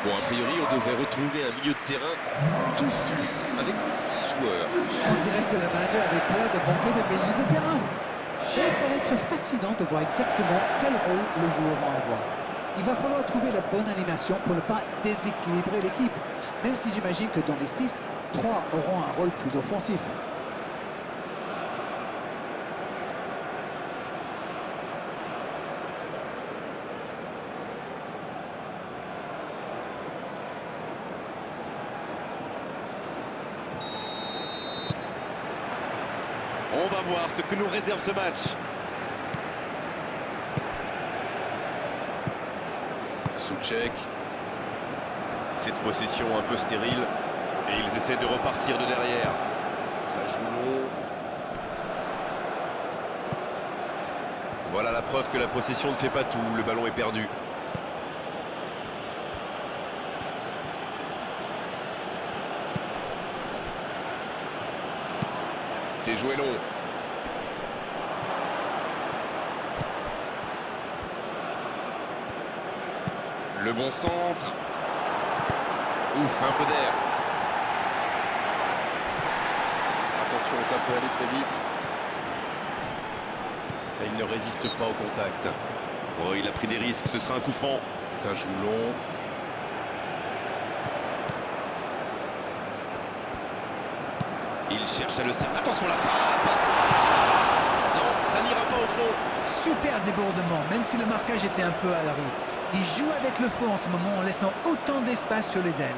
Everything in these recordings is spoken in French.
Bon, a priori, on devrait retrouver un milieu de terrain touffu avec 6 joueurs. On dirait que le manager avait peur de manquer de milieu de terrain. Et ça va être fascinant de voir exactement quel rôle les joueurs vont avoir. Il va falloir trouver la bonne animation pour ne pas déséquilibrer l'équipe. Même si j'imagine que dans les 6, 3 auront un rôle plus offensif. On va voir ce que nous réserve ce match. Souček. Cette possession un peu stérile. Et ils essaient de repartir de derrière. Ça joue long. Voilà la preuve que la possession ne fait pas tout. Le ballon est perdu. C'est joué long. Le bon centre. Ouf, un peu d'air. Attention, ça peut aller très vite. Et il ne résiste pas au contact. Oh, il a pris des risques, ce sera un coup franc. Ça joue long. Il cherche à le servir. Attention, la frappe! Non, ça n'ira pas au fond. Super débordement, même si le marquage était un peu à la rue. Il joue avec le feu en ce moment en laissant autant d'espace sur les ailes.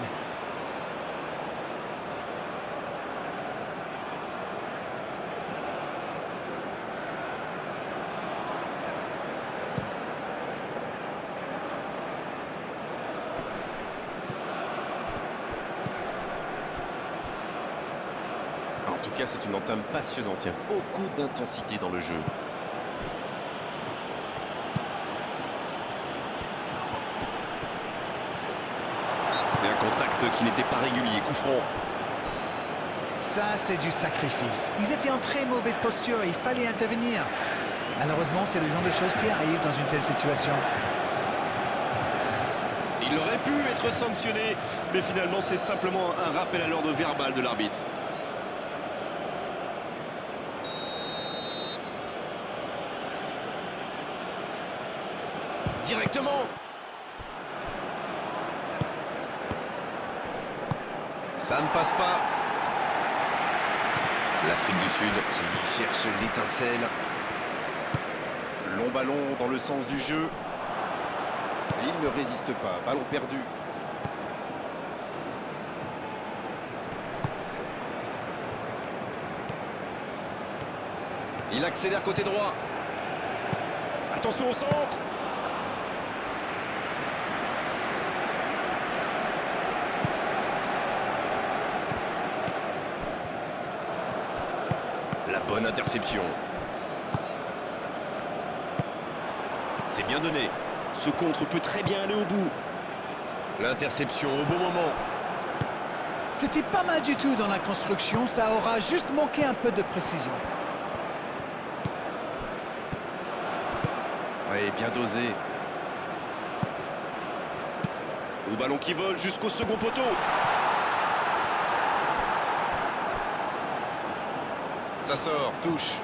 En tout cas, c'est une entame passionnante. Il y a beaucoup d'intensité dans le jeu. Et un contact qui n'était pas régulier. Coup franc. Ça, c'est du sacrifice. Ils étaient en très mauvaise posture et il fallait intervenir. Malheureusement, c'est le genre de choses qui arrivent dans une telle situation. Il aurait pu être sanctionné, mais finalement, c'est simplement un rappel à l'ordre verbal de l'arbitre. Directement. Ça ne passe pas. L'Afrique du Sud qui cherche l'étincelle. Long ballon dans le sens du jeu. Et il ne résiste pas. Ballon perdu. Il accélère côté droit. Attention au centre. La bonne interception. C'est bien donné. Ce contre peut très bien aller au bout. L'interception au bon moment. C'était pas mal du tout dans la construction, ça aura juste manqué un peu de précision. Oui, bien dosé. Au ballon qui vole jusqu'au second poteau. Ça sort, touche.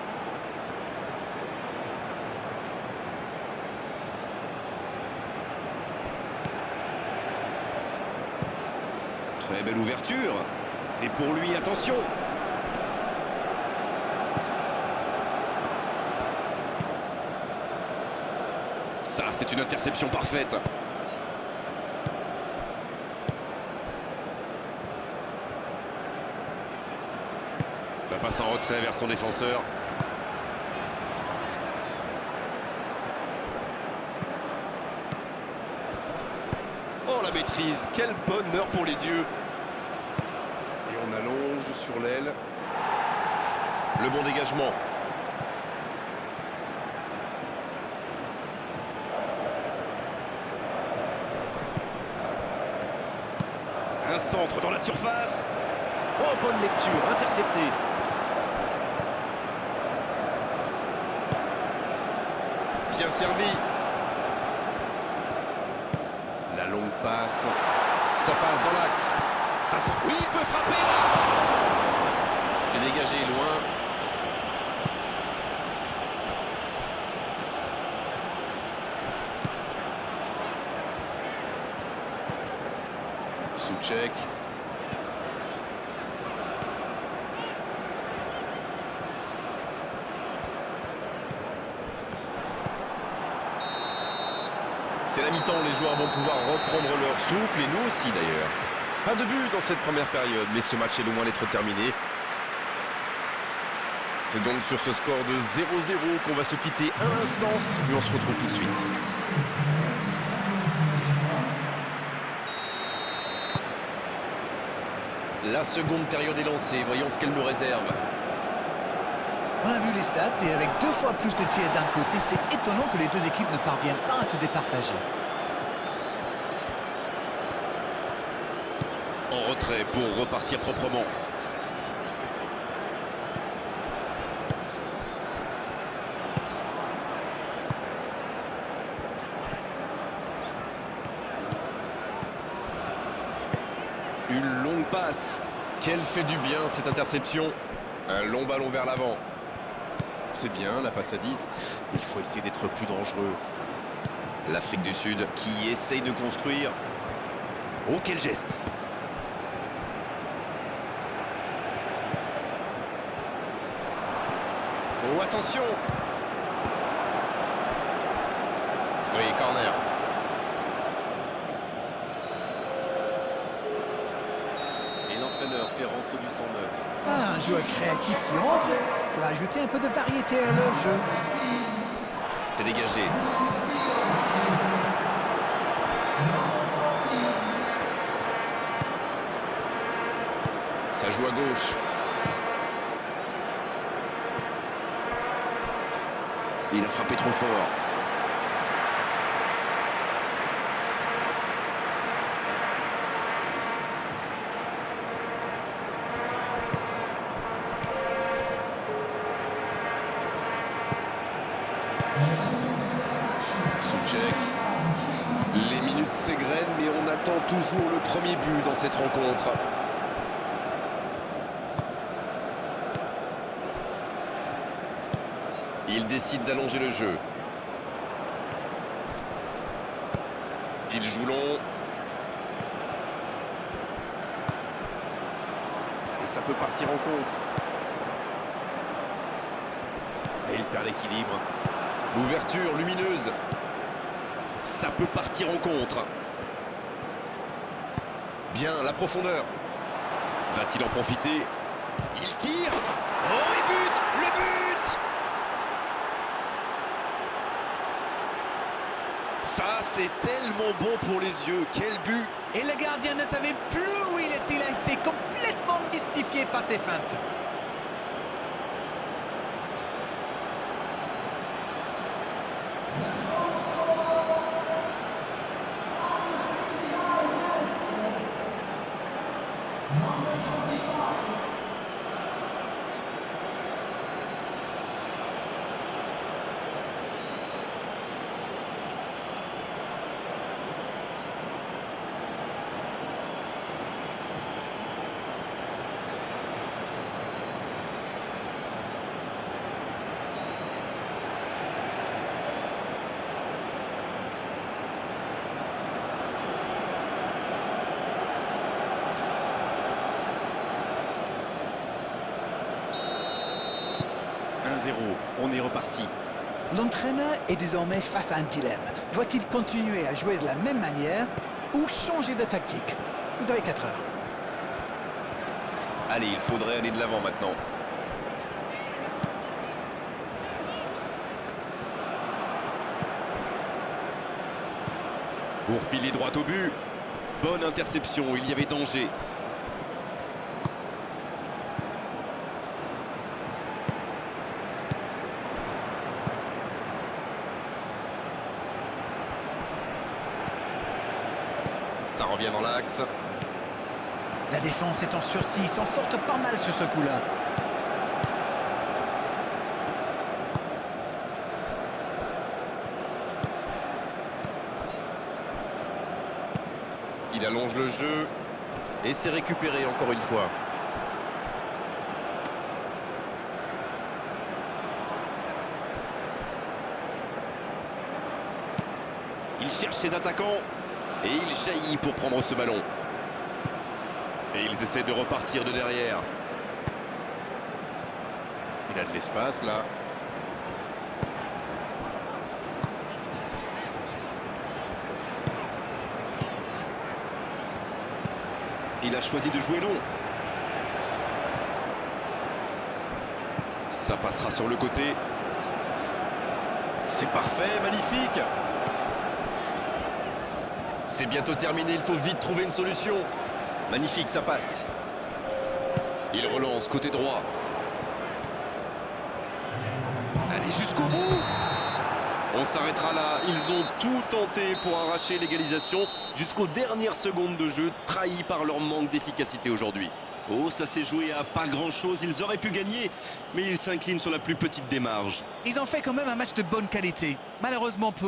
Très belle ouverture. Et pour lui, attention. Ça, c'est une interception parfaite. La passe en retrait vers son défenseur. Oh, la maîtrise. Quel bonheur pour les yeux. Et on allonge sur l'aile. Le bon dégagement. Un centre dans la surface. Oh, bonne lecture, intercepté. Bien servi. La longue passe. Ça passe dans l'axe. Oui, il peut frapper là. C'est dégagé loin. Souček. C'est la mi-temps, les joueurs vont pouvoir reprendre leur souffle et nous aussi d'ailleurs. Pas de but dans cette première période, mais ce match est loin d'être terminé. C'est donc sur ce score de 0-0 qu'on va se quitter un instant, mais on se retrouve tout de suite. La seconde période est lancée, voyons ce qu'elle nous réserve. On a vu les stats et avec 2 fois plus de tirs d'un côté, c'est étonnant que les deux équipes ne parviennent pas à se départager. En retrait pour repartir proprement. Une longue passe. Quelle fait du bien cette interception. Un long ballon vers l'avant. C'est bien, la passe à 10. Il faut essayer d'être plus dangereux. L'Afrique du Sud qui essaye de construire. Oh, quel geste! Oh, attention! Oui, corner. Et l'entraîneur fait rentrer du 109. Ah, un joueur créatif qui rentre, ça va ajouter un peu de variété à leur jeu. C'est dégagé. Ça joue à gauche. Il a frappé trop fort. Souček. Les minutes s'égrènent, mais on attend toujours le premier but dans cette rencontre. Il décide d'allonger le jeu. Il joue long. Et ça peut partir en contre. Et il perd l'équilibre. L'ouverture lumineuse. Ça peut partir en contre. Bien, la profondeur. Va-t-il en profiter? Il tire. Oh, et but! Le but! Ça, c'est tellement bon pour les yeux. Quel but! Et le gardien ne savait plus où il était. Il a été complètement mystifié par ses feintes. On est reparti. L'entraîneur est désormais face à un dilemme. Doit-il continuer à jouer de la même manière ou changer de tactique? Vous avez 4 heures. Allez, il faudrait aller de l'avant maintenant. Pour filer droit au but. Bonne interception, il y avait danger. Ça revient dans l'axe. La défense est en sursis, ils s'en sortent pas mal sur ce coup-là. Il allonge prolonge le jeu. Et c'est récupéré encore une fois. Il cherche ses attaquants. Et il jaillit pour prendre ce ballon. Et ils essaient de repartir de derrière. Il a de l'espace là. Il a choisi de jouer long. Ça passera sur le côté. C'est parfait, magnifique. C'est bientôt terminé, il faut vite trouver une solution. Magnifique, ça passe. Il relance côté droit. Allez, jusqu'au bout. On s'arrêtera là. Ils ont tout tenté pour arracher l'égalisation jusqu'aux dernières secondes de jeu, trahis par leur manque d'efficacité aujourd'hui. Oh, ça s'est joué à pas grand-chose. Ils auraient pu gagner, mais ils s'inclinent sur la plus petite des marges. Ils ont fait quand même un match de bonne qualité. Malheureusement pour eux,